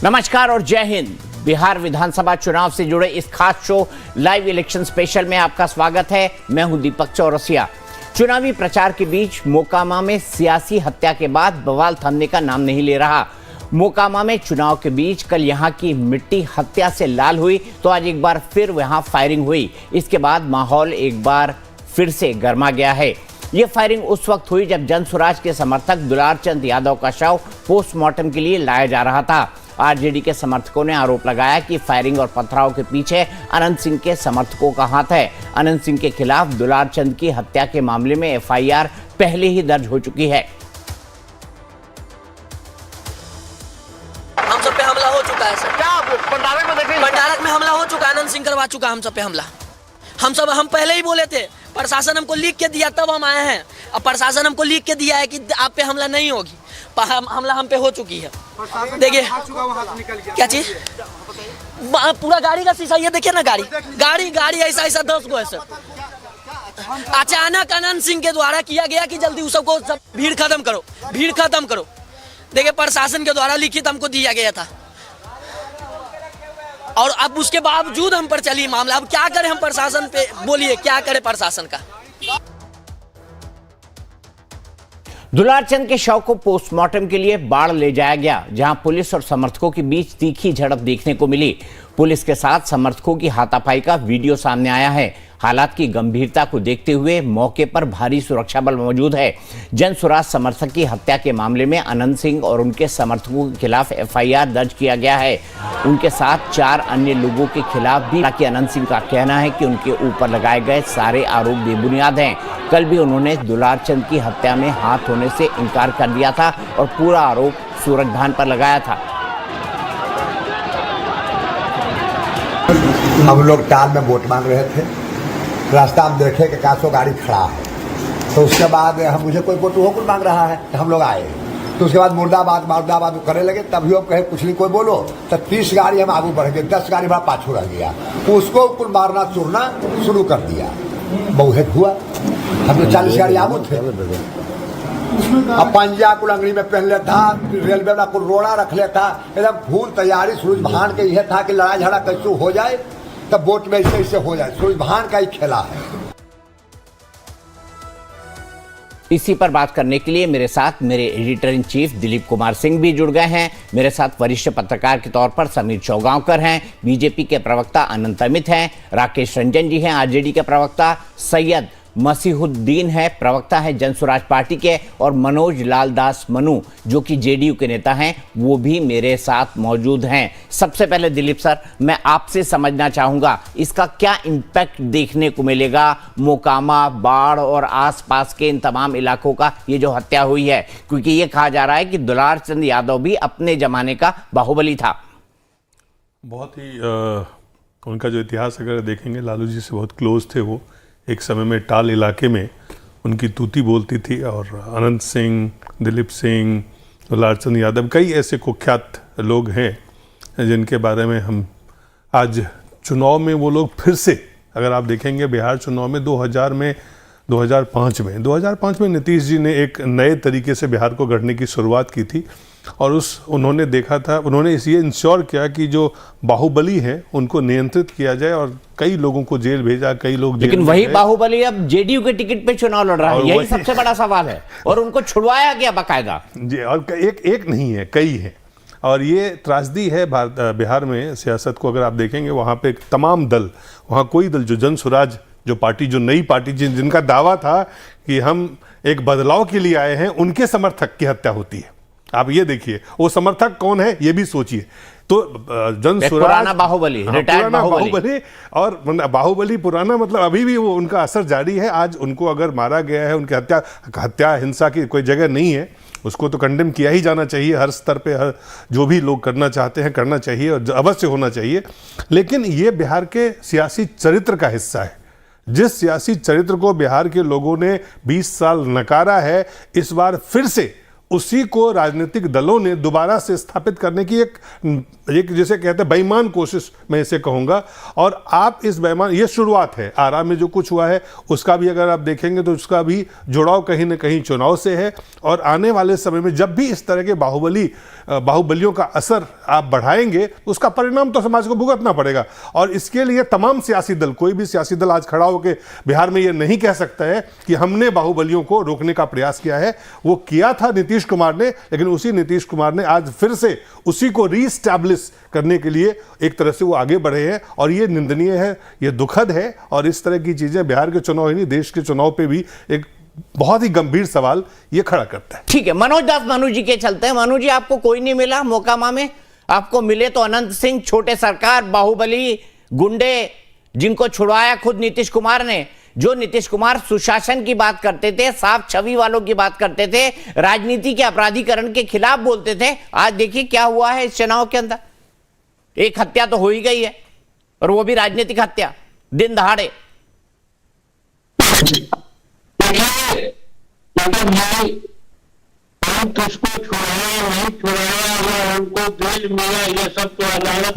नमस्कार और जय हिंद। बिहार विधानसभा चुनाव से जुड़े इस खास शो लाइव इलेक्शन स्पेशल में आपका स्वागत है। मैं हूं दीपक चौरसिया। चुनावी प्रचार के बीच मोकामा में सियासी हत्या के बाद बवाल थमने का नाम नहीं ले रहा। मोकामा में चुनाव के बीच कल यहां की मिट्टी हत्या से लाल हुई तो आज एक बार फिर वहां फायरिंग हुई। इसके बाद माहौल एक बार फिर से गर्मा गया है। ये फायरिंग उस वक्त हुई जब जनसुराज के समर्थक दुलार चंद यादव का शव पोस्टमार्टम के लिए लाया जा रहा था। आरजेडी के समर्थकों ने आरोप लगाया कि फायरिंग और पथराव के पीछे अनंत सिंह के समर्थकों का हाथ है। अनंत सिंह के खिलाफ दुलार चंद की हत्या के मामले में एफआईआर पहले ही दर्ज हो चुकी है। हम सब पे हमला हो चुका है सर। क्या पंडारक में देखें? पंडारक में हमला हो चुका है। अनंत सिंह करवा चुका हम सब पे हमला। हम पहले ही बोले थे, प्रशासन हमको लिख के दिया तब हम आए हैं। अब प्रशासन हमको लिख के दिया है कि आप पे हमला नहीं होगी। हमला हम पे हो चुकी है। देखिए क्या चीज, पूरा गाड़ी का शीशा, ये देखिए ना, गाड़ी ऐसा 10 गो है सर। अचानक अनंत सिंह के द्वारा किया गया कि जल्दी उस सबको भीड़ खत्म करो। देखिए प्रशासन के द्वारा लिखित हमको दिया गया था और अब उसके बावजूद हम पर चली मामला। अब क्या करें हम प्रशासन पे, बोलिए क्या करे प्रशासन का। दुलार चंद के शव को पोस्टमार्टम के लिए बाढ़ ले जाया गया, जहां पुलिस और समर्थकों के बीच तीखी झड़प देखने को मिली। पुलिस के साथ समर्थकों की हाथापाई का वीडियो सामने आया है। हालात की गंभीरता को देखते हुए मौके पर भारी सुरक्षा बल मौजूद है। जनसुराज समर्थक की हत्या के मामले में अनंत सिंह और उनके समर्थकों के खिलाफ एफआईआर दर्ज किया गया है। उनके साथ 4 अन्य लोगों के खिलाफ भी। हालांकि अनंत सिंह का कहना है कि उनके ऊपर लगाए गए सारे आरोप बेबुनियाद हैं। कल भी उन्होंने दुलार चंद की हत्या में हाथ होने से इनकार कर दिया था और पूरा आरोप सूरज भान पर लगाया था। हम लोग टाल में वोट मांग रहे थे, रास्ता में देखे कि कासो गाड़ी खड़ा है, तो उसके बाद हम मुझे कोई वोट होकर मांग रहा है, तो हम लोग आए। तो उसके बाद मुर्दाबाद करने लगे। तभी हम कहे कुछ नहीं कोई बोलो, तो 30 गाड़ी हम आगे बढ़ गए, 10 गाड़ी हमारा पाछू रह गया। उसको कुल मारना चूरना शुरू कर दिया। बहुत हुआ, हम तो 40 गाड़ी आगू थे। अब पंजा को अंगड़ी में पहन लेता, रेलवे वाला को रोड़ा रख लेता, एकदम फूल तैयारी। सूरज भान के यह था कि लड़ाई झगड़ा कैसे हो जाए तब वोट में ऐसे हो जाए। सूरज भान का ही खेला है। इसी पर बात करने के लिए मेरे साथ मेरे editor in chief Dilip Kumar Singh भी जुड़ गए हैं। मेरे साथ वरिष्ठ पत्रकार के तौर पर समीर चौगांवकर हैं, बीजेपी के प्रवक्ता अनंत अमित हैं, राकेश रंजन जी हैं, आरजेडी के प्रवक्ता, सैयद मसीहुद्दीन है, प्रवक्ता है जनसुराज पार्टी के, और मनोज लाल दास मनु जो कि जेडीयू के नेता हैं, वो भी मेरे साथ मौजूद हैं। सबसे पहले दिलीप सर, मैं आपसे समझना चाहूँगा इसका क्या इम्पैक्ट देखने को मिलेगा मोकामा, बाढ़ और आसपास के इन तमाम इलाकों का, ये जो हत्या हुई है, क्योंकि ये कहा जा रहा है कि दुलार चंद यादव भी अपने जमाने का बाहुबली था। बहुत ही उनका जो इतिहास अगर देखेंगे, लालू जी से बहुत क्लोज थे वो। एक समय में टाल इलाके में उनकी तूती बोलती थी और अनंत सिंह, दिलीप सिंह, दुलार चंद यादव, कई ऐसे कुख्यात लोग हैं जिनके बारे में हम आज चुनाव में वो लोग फिर से, अगर आप देखेंगे बिहार चुनाव में 2005 में नीतीश जी ने एक नए तरीके से बिहार को गढ़ने की शुरुआत की थी और उन्होंने देखा था, उन्होंने ये इंश्योर किया कि जो बाहुबली हैं उनको नियंत्रित किया जाए और कई लोगों को जेल भेजा, कई लोग जेल। लेकिन वही बाहुबली अब जेडीयू के टिकट पे चुनाव लड़ रहा है, यही सबसे बड़ा सवाल है। और उनको छुड़वाया गया बाकायदा जी, और एक नहीं है, कई हैं। और ये त्रासदी है बिहार में सियासत को अगर आप देखेंगे, वहाँ पे तमाम दल, वहाँ कोई दल, जो जनसुराज जो पार्टी, जो नई पार्टी जिनका दावा था कि हम एक बदलाव के लिए आए हैं, उनके समर्थक की हत्या होती है। आप ये देखिए वो समर्थक कौन है, ये भी सोचिए। तो जनसुराज पुराना बाहुबली, रिटायर्ड बाहुबली, और बाहुबली पुराना, मतलब अभी भी वो उनका असर जारी है। आज उनको अगर मारा गया है, उनकी हत्या हिंसा की कोई जगह नहीं है, उसको तो कंडेम किया ही जाना चाहिए हर स्तर पे। हर जो भी लोग करना चाहते हैं करना चाहिए और अवश्य होना चाहिए। लेकिन ये बिहार के सियासी चरित्र का हिस्सा है। जिस सियासी चरित्र को बिहार के लोगों ने 20 साल नकारा है, इस बार फिर से उसी को राजनीतिक दलों ने दोबारा से स्थापित करने की एक जिसे कहते हैं बेईमान कोशिश, मैं इसे कहूंगा। और आप इस बेईमान, ये शुरुआत है, आरा में जो कुछ हुआ है उसका भी अगर आप देखेंगे तो उसका भी जुड़ाव कहीं ना कहीं चुनाव से है। और आने वाले समय में जब भी इस तरह के बाहुबलियों का असर आप बढ़ाएंगे तो उसका परिणाम तो समाज को भुगतना पड़ेगा। और इसके लिए तमाम सियासी दल, कोई भी सियासी दल आज खड़ा होकर बिहार में ये नहीं कह सकता है कि हमने बाहुबलियों को रोकने का प्रयास किया है। वो किया था नीतीश कुमार ने, लेकिन उसी नीतीश कुमार ने आज फिर से उसी को रीस्टैब्लिश करने के लिए एक तरह से वो आगे बढ़े हैं। और ये निंदनीय है, ये दुखद है। और इस तरह की चीजें बिहार के चुनाव ही नहीं, देश के चुनाव पे भी एक बहुत ही गंभीर सवाल ये खड़ा करता है। ठीक है, मनोज दास मनु जी के चलते हैं। मनु जी, आपको कोई नहीं मिला मोकामा में? आपको मिले तो अनंत सिंह, छोटे सरकार, बाहुबली, गुंडे, जिनको छुड़वाया खुद नीतीश कुमार ने। जो नीतीश कुमार सुशासन की बात करते थे, साफ छवि वालों की बात करते थे, राजनीति के अपराधीकरण के खिलाफ बोलते थे, आज देखिए क्या हुआ है इस चुनाव के अंदर। एक हत्या तो हो ही गई है, और वो भी राजनीतिक हत्या, दिन दहाड़े।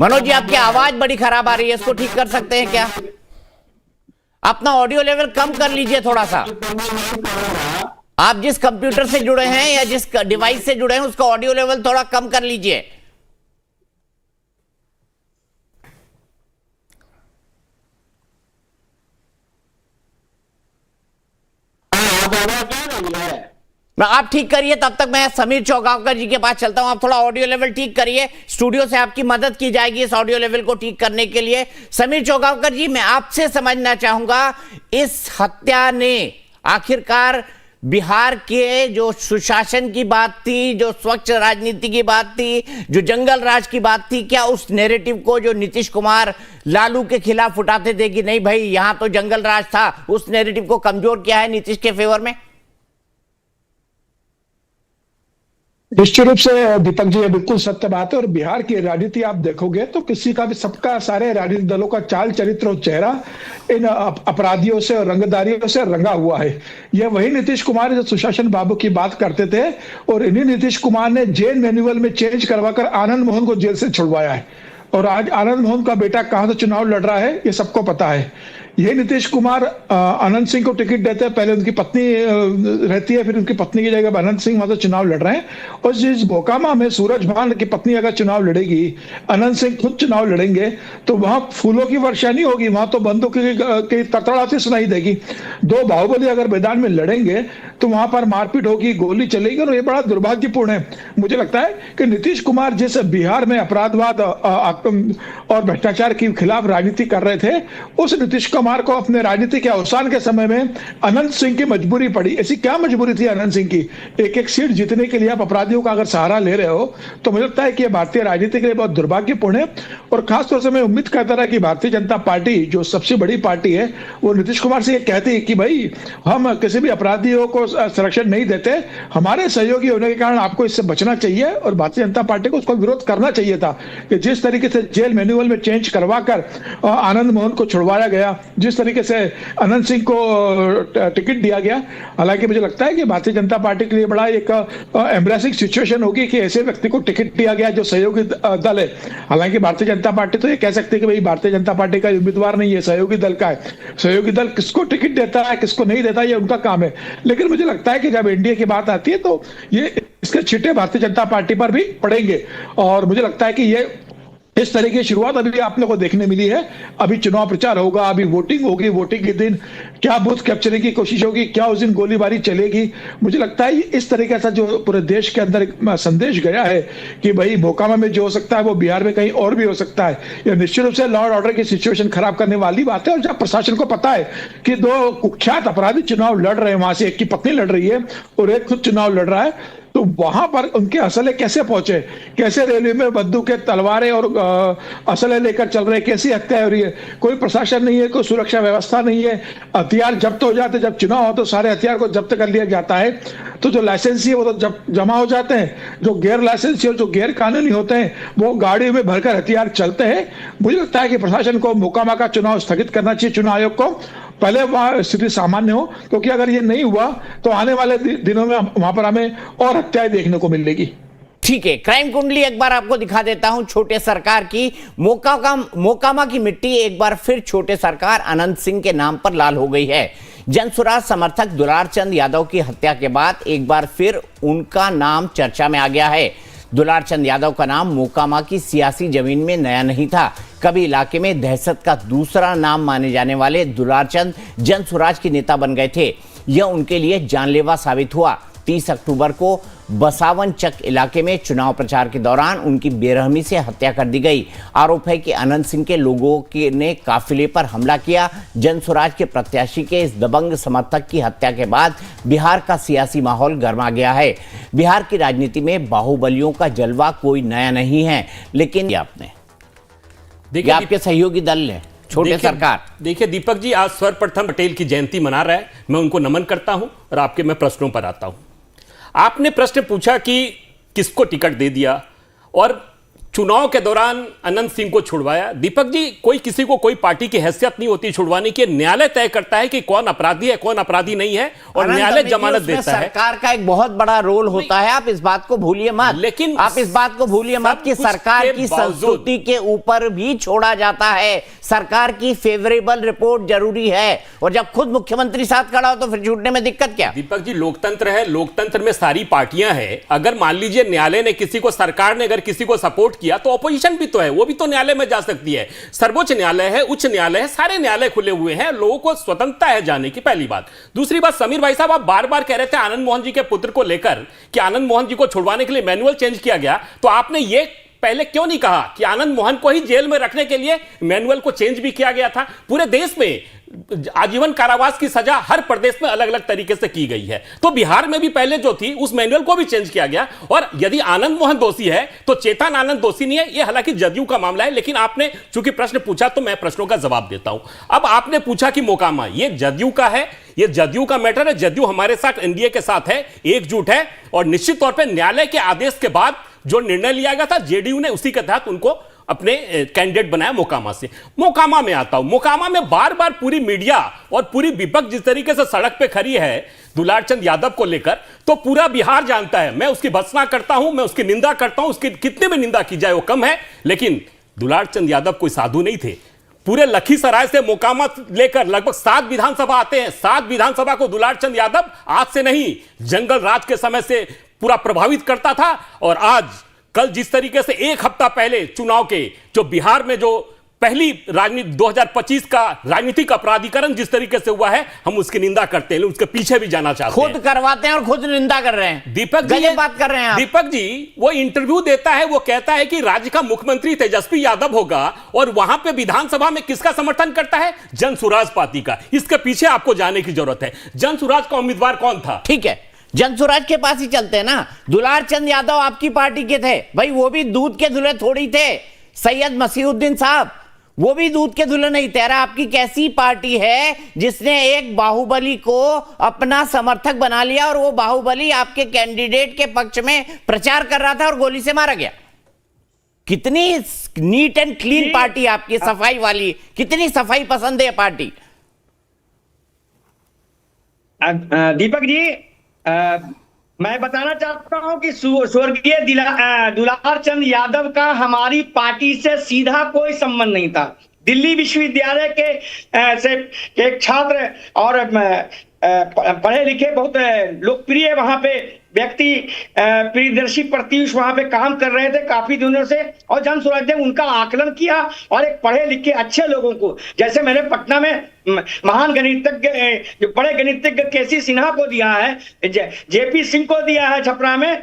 मनोज जी, आपकी आवाज बड़ी खराब आ रही है, इसको ठीक कर सकते हैं क्या? अपना ऑडियो लेवल कम कर लीजिए थोड़ा सा। आप जिस कंप्यूटर से जुड़े हैं या जिस डिवाइस से जुड़े हैं उसका ऑडियो लेवल थोड़ा कम कर लीजिए। आप ठीक करिए, तब तक मैं समीर चौगावकर जी के पास चलता हूं। आप थोड़ा ऑडियो लेवल ठीक करिए, स्टूडियो से आपकी मदद की जाएगी इस ऑडियो लेवल को ठीक करने के लिए। समीर चौगावकर जी, मैं आपसे समझना चाहूंगा, इस हत्या ने आखिरकार बिहार के जो सुशासन की बात थी, जो स्वच्छ राजनीति की बात थी, जो जंगल राज की बात थी, क्या उस नैरेटिव को जो नीतीश कुमार लालू के खिलाफ उठाते थे कि नहीं भाई यहां तो जंगल राज था, उस नैरेटिव को कमजोर किया है नीतीश के फेवर में? निश्चित रूप से दीपक जी, ये बिल्कुल सत्य बात है। और बिहार की राजनीति आप देखोगे तो किसी का भी, सबका, सारे राजनीतिक दलों का चाल चरित्र और चेहरा इन अपराधियों से और रंगदारियों से रंगा हुआ है। यह वही नीतीश कुमार जो सुशासन बाबू की बात करते थे, और इन्हीं नीतीश कुमार ने जेल मैनुअल में चेंज करवाकर आनंद मोहन को जेल से छुड़वाया है। और आज आनंद मोहन का बेटा कहां से चुनाव लड़ रहा है ये सबको पता है। यही नीतीश कुमार अनंत सिंह को टिकट देते हैं, पहले उनकी पत्नी रहती है, फिर उनकी पत्नी की जगह अनंत सिंह वहां से चुनाव लड़ रहे हैं। और जिस मोकामा में सूरज भान की पत्नी अगर चुनाव लड़ेगी, अनंत सिंह खुद चुनाव लड़ेंगे, तो वहां फूलों की वर्षा नहीं होगी, वहां तो बंदूक की तड़तड़ाहट सुनाई देगी। दो बाहुबली अगर मैदान में लड़ेंगे तो वहां पर मारपीट होगी, गोली चलेगी, और ये बड़ा दुर्भाग्यपूर्ण है। मुझे लगता है कि नीतीश कुमार जिस बिहार में अपराधवाद और भ्रष्टाचार के खिलाफ राजनीति कर रहे थे, उस नीतीश कुमार को अपने राजनीति के अवसान के समय में अनंत सिंह की मजबूरी पड़ी। ऐसी क्या मजबूरी थी अनंत सिंह की? एक एक सीट जीतने के लिए आप अपराधियों का अगर सहारा ले रहे हो, तो मुझे लगता है कि भारतीय राजनीति के लिए बहुत दुर्भाग्यपूर्ण है। और खासतौर से मैं उम्मीद करता रहा कि भारतीय जनता पार्टी जो सबसे बड़ी पार्टी है, वो नीतीश कुमार से ये कहती है कि भाई हम किसी भी अपराधियों को संरक्षण नहीं देते, हमारे सहयोगी होने के कारण आपको इससे बचना चाहिए। और भारतीय जनता पार्टी को उसका विरोध करना चाहिए था कि जिस तरीके से जेल मैनुअल में चेंज करवाकर आनंद मोहन को छुड़वाया गया, जिस तरीके से अनंत सिंह को टिकट दिया गया। हालांकि मुझे लगता है कि भारतीय जनता पार्टी के लिए बड़ा एक एम्ब्रेसिंग सिचुएशन होगी कि ऐसे व्यक्ति को टिकट दिया गया जो सहयोगी दल है। हालांकि भारतीय जनता पार्टी तो ये कह सकती है कि भाई भारतीय जनता पार्टी का उम्मीदवार नहीं है, सहयोगी दल का है। सहयोगी दल किसको टिकट देता है, किसको नहीं देता, ये उनका काम है। लेकिन मुझे लगता है कि जब एनडीए की बात आती है तो ये इसके छिटे भारतीय जनता पार्टी पर भी पड़ेंगे। और मुझे लगता है कि ये इस तरह की शुरुआत अभी आप लोगों को देखने मिली है। अभी चुनाव प्रचार होगा, अभी वोटिंग होगी, वोटिंग के दिन क्या बूथ कैप्चरिंग की कोशिश होगी, क्या उस दिन गोलीबारी चलेगी। मुझे लगता है इस तरीके से जो पूरे देश के अंदर संदेश गया है कि भाई मोकामा में जो हो सकता है वो बिहार में कहीं और भी हो सकता है, यह निश्चित रूप से लॉ एंड ऑर्डर की सिचुएशन खराब करने वाली बात है। और जब प्रशासन को पता है कि दो कुख्यात अपराधी चुनाव लड़ रहे हैं, वहां से एक की पत्नी लड़ रही है और एक खुद चुनाव लड़ रहा है, तो वहां पर उनके असले कैसे पहुंचे, कैसे रेलवे में बंदूकें, तलवारें और असले लेकर चल रहे, कैसी हत्या हो रही है। कोई प्रशासन नहीं है, कोई सुरक्षा व्यवस्था नहीं है, हथियार जब्त हो जाते, जब चुनाव हो तो सारे हथियार को जब्त कर लिया जाता है। तो जो लाइसेंसी है वो तो जमा हो जाते हैं, जो गैर लाइसेंसी और जो गैर कानूनी होते हैं वो गाड़ियों में भरकर हथियार चलते हैं। मुझे लगता है कि प्रशासन को मोकामा का चुनाव स्थगित करना चाहिए, चुनाव आयोग को। पहले वहां स्थिति सामान्य हो, क्योंकि अगर ये नहीं हुआ तो आने वाले दिनों में वहां पर हमें और हत्याएं देखने को मिलेगी। ठीक है, क्राइम कुंडली एक बार आपको दिखा देता हूं छोटे सरकार की। मोकामा की मिट्टी एक बार फिर छोटे सरकार अनंत सिंह के नाम पर लाल हो गई है। जनसुराज समर्थक दुलार चंद यादव की हत्या के बाद एक बार फिर उनका नाम चर्चा में आ गया है। दुलार चंद यादव का नाम मोकामा की सियासी जमीन में नया नहीं था। कभी इलाके में दहशत का दूसरा नाम माने जाने वाले दुलार चंद जनसुराज के नेता बन गए थे। यह उनके लिए जानलेवा साबित हुआ। 30 अक्टूबर को बसावन चक इलाके में चुनाव प्रचार के दौरान उनकी बेरहमी से हत्या कर दी गई। आरोप है कि अनंत सिंह के लोगों ने काफिले पर हमला किया। जनसुराज के प्रत्याशी के इस दबंग समर्थक की हत्या के बाद बिहार का सियासी माहौल गर्मा गया है। बिहार की राजनीति में बाहुबलियों का जलवा कोई नया नहीं है, लेकिन आपने देखिए आपके सहयोगी दल ने छोटे सरकार। देखिए दीपक जी, आज सर्वप्रथम पटेल की जयंती मना रहा है, मैं उनको नमन करता हूं और आपके मैं प्रश्नों पर आता हूं। आपने प्रश्न पूछा कि किसको टिकट दे दिया और चुनाव के दौरान अनंत सिंह को छुड़वाया। दीपक जी, कोई किसी को कोई पार्टी की हैसियत नहीं होती छुड़वाने की। न्यायालय तय करता है कि कौन अपराधी है कौन अपराधी नहीं है और न्यायालय जमानत देता है। सरकार का एक बहुत बड़ा रोल होता है, आप इस बात को भूलिए मत। लेकिन आप इस बात को भूलिए मत कि सरकार की संस्तुति के ऊपर भी छोड़ा जाता है। सरकार की फेवरेबल रिपोर्ट जरूरी है, और जब खुद मुख्यमंत्री साथ खड़ा हो तो फिर छूटने में दिक्कत क्या? दीपक जी, लोकतंत्र है, लोकतंत्र में सारी पार्टियां हैं। अगर मान लीजिए न्यायालय ने किसी को, सरकार ने अगर किसी को सपोर्ट किया तो ऑपोजिशन भी तो है, वो भी तो न्यायालय में जा सकती है। सर्वोच्च न्यायालय है, उच्च न्यायालय है, सारे न्यायालय खुले हुए हैं, लोगों को स्वतंत्रता है जाने की। पहली बात। दूसरी बात, समीर भाई साहब, आप बार बार कह रहे थे आनंद मोहन जी के पुत्र को लेकर कि आनंद मोहन जी को छुड़वाने के लिए मैनुअल चेंज किया गया, तो आपने ये पहले क्यों नहीं कहा कि आनंद मोहन को ही जेल में रखने के लिए मैनुअल को चेंज भी किया गया था? पूरे देश में आजीवन कारावास की सजा हर प्रदेश में अलग अलग तरीके से की गई है, तो बिहार में भी पहले जो थी उस मैनुअल को भी चेंज किया गया। और यदि आनंद मोहन दोषी है तो चेतन आनंद दोषी नहीं है। यह हालांकि जदयू का मामला है, लेकिन आपने चूंकि प्रश्न पूछा तो मैं प्रश्नों का जवाब देता हूं। अब आपने पूछा कि मोकामा ये जदयू का है, ये जदयू का मैटर है, जदयू हमारे साथ एनडीए के साथ है, एकजुट है, और निश्चित तौर पर न्यायालय के आदेश के बाद जो निर्णय लिया गया था जेडीयू ने, उसी के तहत उनको अपने कैंडिडेट बनाया मोकामा से। मोकामा में आता हूं। मोकामा में बार बार पूरी मीडिया और पूरी विपक्ष जिस तरीके से सड़क पे खड़ी है दुलार चंद यादव को लेकर, तो पूरा बिहार जानता है। मैं उसकी भर्त्सना करता हूं, मैं उसकी निंदा करता हूं, उसकी कितनी भी निंदा की जाए वो कम है, लेकिन दुलार चंद यादव कोई साधु नहीं थे। पूरे लखीसराय से मोकामा लेकर लगभग 7 विधानसभा आते हैं। 7 विधानसभा को दुलार चंद यादव आज से नहीं, जंगल राज के समय से पूरा प्रभावित करता था। और आज कल जिस तरीके से एक हफ्ता पहले चुनाव के जो बिहार में जो पहली राजनीति 2025 का राजनीतिक अपराधीकरण जिस तरीके से हुआ है, हम उसकी निंदा करते हैं, उसके पीछे भी जाना चाहते हैं। खुद करवाते हैं और खुद निंदा कर रहे हैं। दीपक जी, गलत बात कर रहे हैं आप। दीपक जी, वो इंटरव्यू देता है, वो कहता है कि राज्य का मुख्यमंत्री तेजस्वी यादव होगा, और वहां पे विधानसभा में किसका समर्थन करता है? जनसुराज पार्टी का। इसके पीछे आपको जाने की जरूरत है। जनसुराज का उम्मीदवार कौन था? ठीक है, जनसुराज के पास ही चलते हैं ना। दुलार चंद यादव आपकी पार्टी के थे भाई, वो भी दूध के धुले थोड़ी थे। सैयद मसीहुद्दीन साहब, वो भी दूध के धुले नहीं थे। आपकी कैसी पार्टी है जिसने एक बाहुबली को अपना समर्थक बना लिया, और वो बाहुबली आपके कैंडिडेट के पक्ष में प्रचार कर रहा था और गोली से मारा गया? कितनी नीट एंड क्लीन पार्टी आपकी, सफाई वाली, कितनी सफाई पसंद है पार्टी। दीपक जी, मैं बताना चाहता हूं कि स्वर्गीय दुलार चंद यादव का हमारी पार्टी से सीधा कोई संबंध नहीं था। दिल्ली विश्वविद्यालय के छात्र और पढ़े लिखे बहुत लोकप्रिय वहां पे व्यक्ति प्रियदर्शी प्रत्युष वहां पे काम कर रहे थे काफी दिनों से, और जनसुराज ने उनका आकलन किया और एक पढ़े लिखे अच्छे लोगों को, जैसे मैंने पटना में महान गणितज्ञ, जो बड़े गणितज्ञ केसी सिन्हा को दिया है, जेपी सिंह को दिया है छपरा में,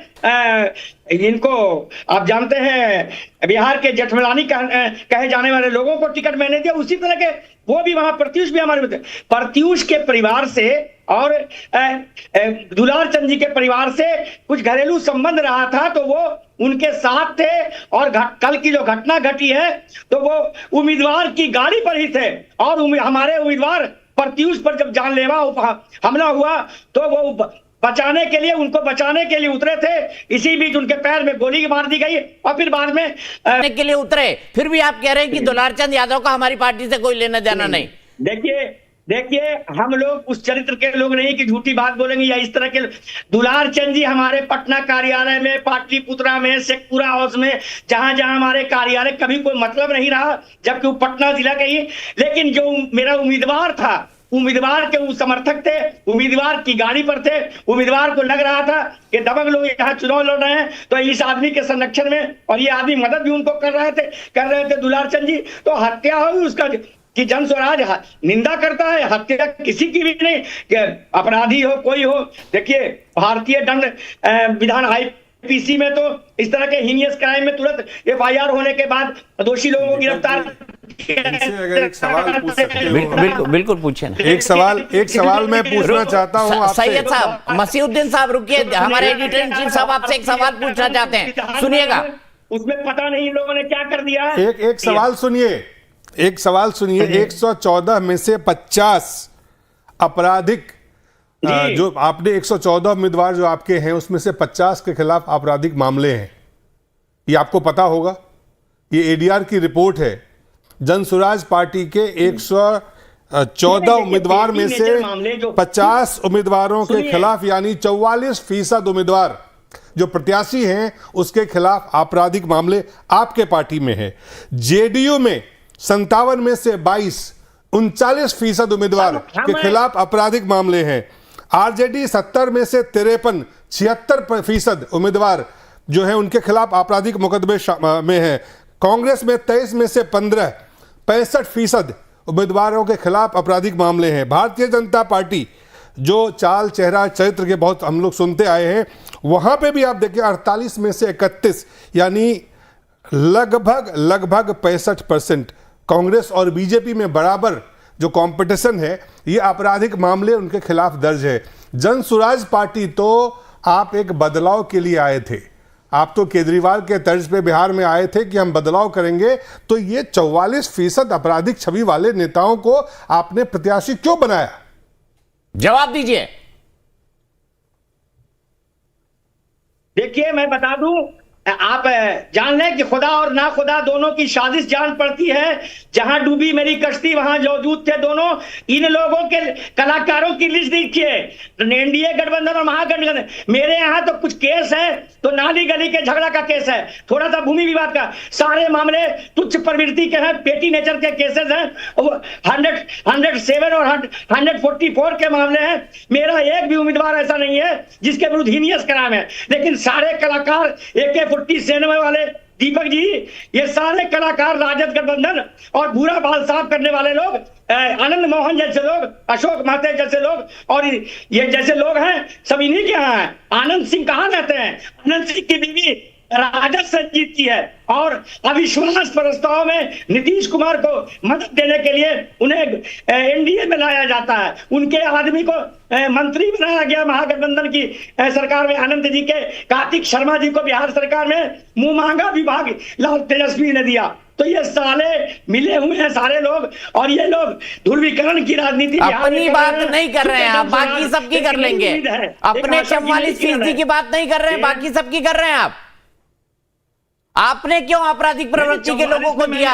इनको आप जानते हैं बिहार के जेठमलानी कहे जाने वाले लोगों को टिकट मैंने दिया। उसी तरह के वो भी वहां प्रत्युष भी हमारे में थे। प्रत्युष के परिवार से और दुलार चंद जी के परिवार से कुछ घरेलू संबंध रहा था, तो वो उनके साथ थे। और कल की जो घटना घटी है तो वो उम्मीदवार की गाड़ी पर ही थे, और हमारे उम्मीदवार प्रत्युष पर जब जानलेवा हमला हुआ तो वो बचाने के लिए, उनको बचाने के लिए उतरे थे। इसी बीच उनके पैर में गोली मार दी गई, और फिर बाद में के लिए उतरे। फिर भी आप कह रहे हैं कि दुलार चंद यादव का हमारी पार्टी से कोई लेना देना नहीं। देखिए देखिए, हम लोग उस चरित्र के लोग नहीं कि झूठी बात बोलेंगे या इस तरह के। दुलार चंद जी हमारे पटना कार्यालय में, पाटलिपुत्रा में, शेखपुरा हाउस में, जहां जहां हमारे कार्यालय कभी कोई मतलब नहीं रहा, जबकि वो पटना जिला के ही। लेकिन जो मेरा उम्मीदवार था, उम्मीदवार के वो समर्थक थे, उम्मीदवार की गाड़ी पर थे, उम्मीदवार को लग रहा था कि दबंग लोग यहाँ चुनाव लड़ रहे हैं, तो इस आदमी के संरक्षण में, और ये आदमी मदद भी उनको कर रहे थे दुलार चंद जी। तो हत्या हुई उसका कि जन स्वराज निंदा करता है, हत्या किसी की भी नहीं, कि अपराधी हो कोई हो। देखिए, भारतीय दंड विधान आईपीसी में तो इस तरह के हीनियस क्राइम में तुरंत एफआईआर होने के बाद दोषी लोगों को गिरफ्तार। अगर एक सवाल पूछ सकते हो। बिल्कुल बिल्कुल पूछे ना। एक सवाल मैं पूछना चाहता हूँ आपसे। सैयद साहब, मसीहुद्दीन साहब रुकिए, हमारे एडिटर इन चीफ साहब आपसे एक सवाल पूछना चाहते हैं, सुनिएगा। उसमें पता नहीं इन लोगों ने क्या कर दिया है। एक सवाल सुनिए, 114 में से 50 आपराधिक, जो आपने 114 उम्मीदवार जो आपके हैं उसमें से 50 के खिलाफ आपराधिक मामले हैं, ये आपको पता होगा। ये एडीआर की रिपोर्ट है। जन स्वराज पार्टी के 114 उम्मीदवार में से 50 उम्मीदवारों के खिलाफ, यानी 44% उम्मीदवार जो प्रत्याशी हैं उसके खिलाफ आपराधिक मामले आपके पार्टी में है। जेडीयू में 57 में से 22, 39% उम्मीदवार के खिलाफ आपराधिक मामले हैं। आरजेडी 70 में से 53, 76% उम्मीदवार जो हैं उनके खिलाफ आपराधिक मुकदमे में हैं। कांग्रेस में 23 में से 15, 65% उम्मीदवारों के खिलाफ आपराधिक मामले हैं। भारतीय जनता पार्टी जो चाल चेहरा चरित्र के बहुत हम लोग सुनते आए हैं, वहां पे भी आप देखिए 48 में से 31, यानी लगभग 65% कांग्रेस और बीजेपी में बराबर जो कंपटीशन है, ये आपराधिक मामले उनके खिलाफ दर्ज है। जन स्वराज पार्टी तो आप एक बदलाव के लिए आए थे, आप तो केजरीवाल के तर्ज पे बिहार में आए थे कि हम बदलाव करेंगे, तो ये 44% आपराधिक छवि वाले नेताओं को आपने प्रत्याशी क्यों बनाया? जवाब दीजिए। देखिए, मैं बता दूं, आप जान लें कि खुदा और ना खुदा दोनों की साजिश जान पड़ती है। जहां डूबी मेरी कश्ती वहां मौजूद थे दोनों। इन लोगों के कलाकारों की लिस्ट देखिए, एनडीए गठबंधन और महागठबंधन। मेरे यहाँ तो कुछ केस है, तो नाली गली के झगड़ा का केस है, थोड़ा सा भूमि विवाद का, सारे मामले तुच्छ प्रवृत्ति के हैं, पेटी नेचर के केसेस हैं। 107 और 144 के मामले हैं। मेरा एक भी उम्मीदवार ऐसा नहीं है जिसके विरुद्ध हीनियस क्राइम है। लेकिन सारे कलाकार AK-47 सेना वाले, दीपक जी, ये सारे कलाकार राजद गठबंधन और बुरा बाल साफ करने वाले लोग, आनंद मोहन जैसे लोग, अशोक महते जैसे लोग, और ये जैसे लोग हैं, सब इन्हीं के यहाँ हैं। आनंद सिंह कहाँ रहते हैं? आनंद सिंह की बीवी राजद से जीतती है, और अविश्वास प्रस्ताव में नीतीश कुमार को मदद देने के लिए उन्हें एनडीए में लाया जाता है। उनके आदमी को मंत्री बनाया गया महागठबंधन की सरकार में। आनंद जी के कार्तिक शर्मा जी को बिहार सरकार में मुंह मांगा विभाग लाल तेजस्वी ने दिया। तो ये साले मिले हुए हैं सारे लोग, और ये लोग ध्रुवीकरण की राजनीति अपनी बात नहीं कर रहे हैं आप, बाकी सबकी कर लेंगे। अपने 44% की बात नहीं कर रहे हैं, बाकी सबकी कर रहे हैं आप। आपने क्यों आपराधिक प्रवृत्ति के लोगों को दिया?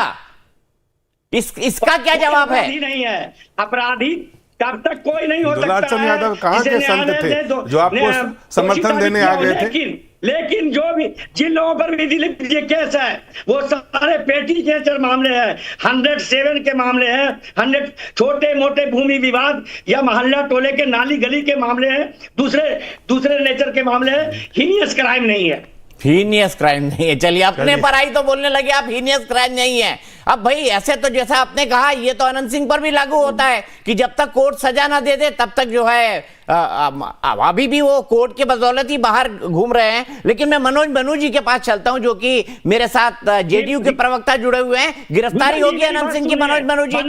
इसका क्या जवाब है? नहीं है अपराधी, तब तक कोई नहीं हो सकता। दुलार चंद यादव कहां के संत थे जो आपको समर्थन देने आ गए थे? लेकिन जो भी जिन लोगों पर भी दिलीप जी केस है, वो सारे पेटी नेचर मामले हैं, 107 के मामले हैं, 100 छोटे मोटे भूमि विवाद या मोहल्ला टोले के नाली गली के मामले हैं, दूसरे नेचर के मामले हैं। हीनियस क्राइम नहीं है। हीनियस क्राइम नहीं है। चलिए, अपने पर आई तो बोलने लगे आप हीनियस क्राइम नहीं है। अब भाई ऐसे तो जैसा आपने कहा, ये तो अनंत सिंह पर भी लागू होता है कि जब तक कोर्ट सजा ना दे दे तब तक जो है अभी भी वो कोर्ट के बदौलत ही बाहर घूम रहे हैं। लेकिन मैं मनोज मनु जी के पास चलता हूं, जो कि मेरे साथ जेडीयू के प्रवक्ता जुड़े हुए हैं। गिरफ्तारी होगी अनंत सिंह की? मनोज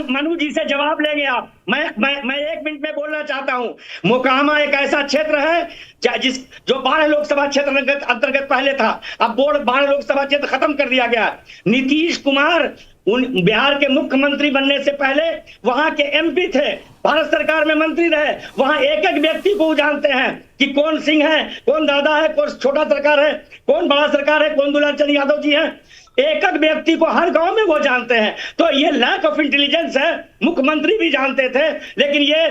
मनु जी से जवाब लेंगे आप? मैं 1 मिनट में बोलना चाहता हूं। मोकामा एक ऐसा क्षेत्र है जो 12 लोकसभा क्षेत्र अंतर्गत पहले था, अब 12 लोकसभा क्षेत्र खत्म कर दिया गया। नीतीश कुमार बिहार के मुख्यमंत्री बनने से पहले वहां के एमपी थे, भारत सरकार में मंत्री रहे। वहां एक एक व्यक्ति को जानते हैं कि कौन सिंह है, कौन दादा है, कौन छोटा सरकार है, कौन बड़ा सरकार है, कौन दुलार चंद यादव जी हैं। एक एक व्यक्ति को हर गांव में वो जानते हैं। तो ये लैक ऑफ इंटेलिजेंस है। मुख्यमंत्री भी जानते थे, लेकिन ये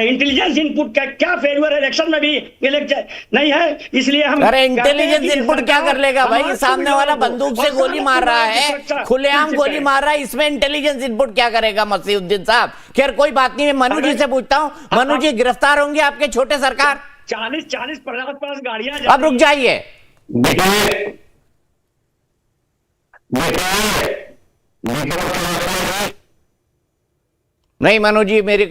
इंटेलिजेंस इनपुट का क्या फेल्यूर इलेक्शन में भी इलेक्शन नहीं है, इसलिए हम अरे इंटेलिजेंस इनपुट क्या कर लेगा भाई? सामने वाला बंदूक से गोली मार रहा है, खुलेआम गोली मार रहा है, इसमें इंटेलिजेंस इनपुट क्या करेगा मसीहुद्दीन साहब? खैर कोई बात नहीं, मैं मनु जी से पूछता हूँ। मनु जी, गिरफ्तार होंगे आपके छोटे सरकार? 40-50 गाड़ियां अब रुक जाइए। नहीं मनु जी, मेरी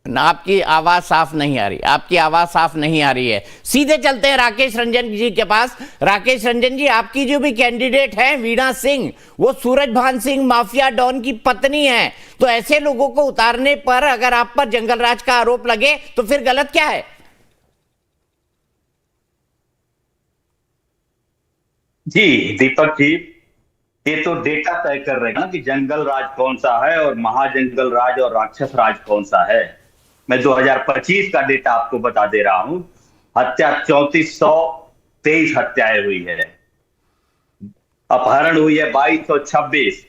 आपकी आवाज साफ नहीं आ रही, आपकी आवाज साफ नहीं आ रही है। सीधे चलते हैं राकेश रंजन जी के पास। राकेश रंजन जी, आपकी जो भी कैंडिडेट है वीणा सिंह, वो सूरजभान सिंह माफिया डॉन की पत्नी है। तो ऐसे लोगों को उतारने पर अगर आप पर जंगल राज का आरोप लगे तो फिर गलत क्या है? जी दीपक जी, ये तो डेटा तय कर रहे हैं ना कि जंगल राज कौन सा है और महाजंगल राज और राक्षस राज कौन सा है। मैं 2025 का डेटा आपको बता दे रहा हूं। हत्या 3423 हत्याएं हुई है, अपहरण हुई है 2226,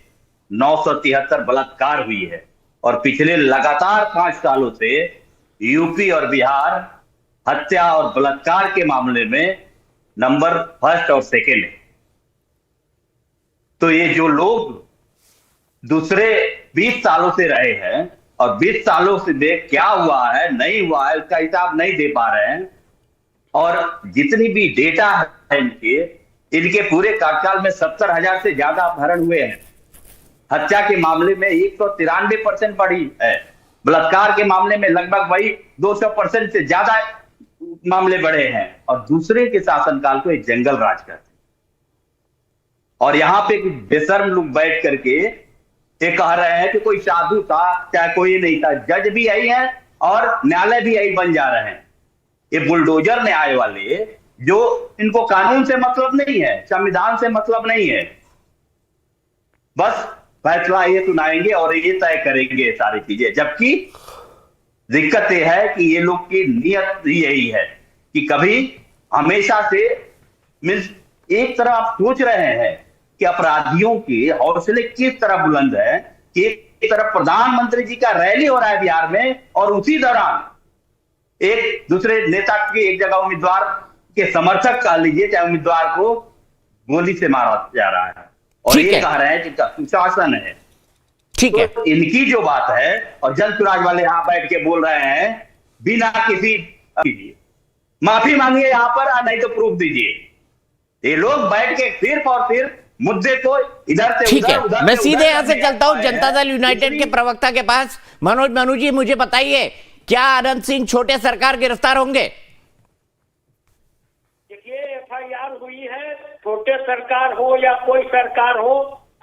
973 बलात्कार हुई है। और पिछले लगातार 5 सालों से यूपी और बिहार हत्या और बलात्कार के मामले में नंबर 1 और 2 है। तो ये जो लोग दूसरे 20 सालों से रहे हैं और 20 सालों से देख क्या हुआ है नहीं हुआ है उसका हिसाब नहीं दे पा रहे हैं। और जितनी भी डेटा है इनके पूरे कार्यकाल में 70,000 से ज्यादा अपहरण हुए हैं। हत्या के मामले में 193% बढ़ी है, बलात्कार के मामले में लगभग वही 200% से ज्यादा मामले बढ़े हैं। और दूसरे के शासनकाल को एक जंगल राज कहते हैं। और यहां पे बेशर्म लोग बैठ करके ये कह रहे हैं कि कोई साधु था, चाहे कोई नहीं था। जज भी यही है और न्यायालय भी यही बन जा रहे हैं। ये बुलडोजर न्याय वाले, जो इनको कानून से मतलब नहीं है, संविधान से मतलब नहीं है, बस फैसला ये सुनाएंगे और ये तय करेंगे सारी चीजें। जबकि दिक्कत यह है कि ये लोग की नियत यही है कि कभी हमेशा से एक तरह आप सोच रहे हैं कि अपराधियों के हौसले किस तरह बुलंद है कि एक तरफ प्रधानमंत्री जी का रैली हो रहा है बिहार में और उसी दौरान एक दूसरे नेता के एक जगह उम्मीदवार के समर्थक कह लीजिए चाहे उम्मीदवार को गोली से मारा जा रहा है और ये कह रहे हैं कि सुशासन है। ठीक है, तो इनकी जो बात है और जनसुराज वाले यहां बैठ के बोल रहे हैं बिना किसी माफी मांगिए यहां पर, नहीं तो प्रूफ दीजिए। ये लोग बैठ के सिर्फ और सिर्फ मुद्दे को इधर से ठीक है, उधर मैं से सीधे उधर यहां से करने चलता हूं आए जनता दल हैं। यूनाइटेड के प्रवक्ता के पास। मनु जी, मुझे बताइए, क्या अनंत सिंह छोटे सरकार गिरफ्तार होंगे? देखिए, एफआईआर हुई है, छोटे सरकार हो या कोई सरकार हो,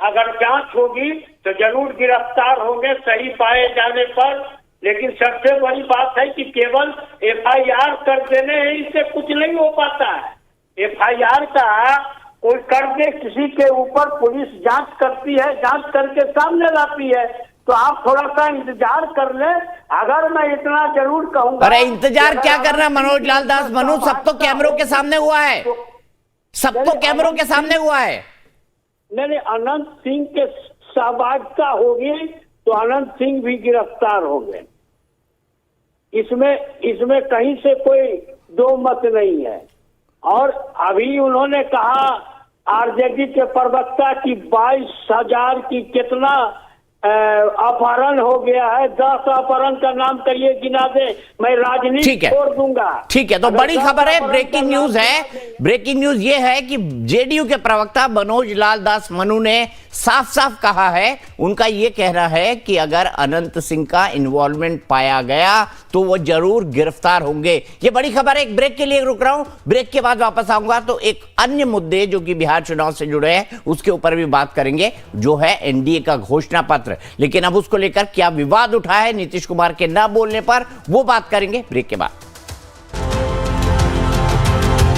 अगर जांच होगी तो जरूर गिरफ्तार होंगे सही पाए जाने पर। लेकिन सबसे बड़ी बात है कि केवल एफआईआर कर देने इससे कुछ नहीं हो पाता है। एफआईआर का कोई कर दे किसी के ऊपर, पुलिस जांच करती है, जांच करके सामने लाती है। तो आप थोड़ा सा इंतजार कर ले। अगर मैं इतना जरूर कहूंगा, अरे इंतजार क्या करना मनोज लाल दास? मनु, सब तो कैमरों के सामने हुआ है, सब तो कैमरों के सामने हुआ है। नहीं, अनंत सिंह के सहभागिता होगी तो अनंत सिंह भी गिरफ्तार होंगे। इसमें कहीं से कोई दो मत नहीं है। और अभी उन्होंने कहा आरजेडी के प्रवक्ता की 22,000 की कितना अपहरण हो गया है। 10 अपहरण का नाम करिए, गिना दे, मैं राजनीति छोड़ दूंगा। ठीक है, तो बड़ी खबर है, ब्रेकिंग न्यूज है। ब्रेकिंग न्यूज ये है कि जेडीयू के प्रवक्ता मनोज लाल दास मनु ने साफ साफ कहा है, उनका ये कहना है कि अगर अनंत सिंह का इन्वॉल्वमेंट पाया गया तो वो जरूर गिरफ्तार होंगे। ये बड़ी खबर है। एक ब्रेक के लिए रुक रहा हूं, ब्रेक के बाद वापस आऊंगा तो एक अन्य मुद्दे जो कि बिहार चुनाव से जुड़े हैं उसके ऊपर भी बात करेंगे, जो है एनडीए का घोषणा पत्र। लेकिन अब उसको लेकर क्या विवाद उठा है नीतीश कुमार के न बोलने पर, वो बात करेंगे ब्रेक के बाद।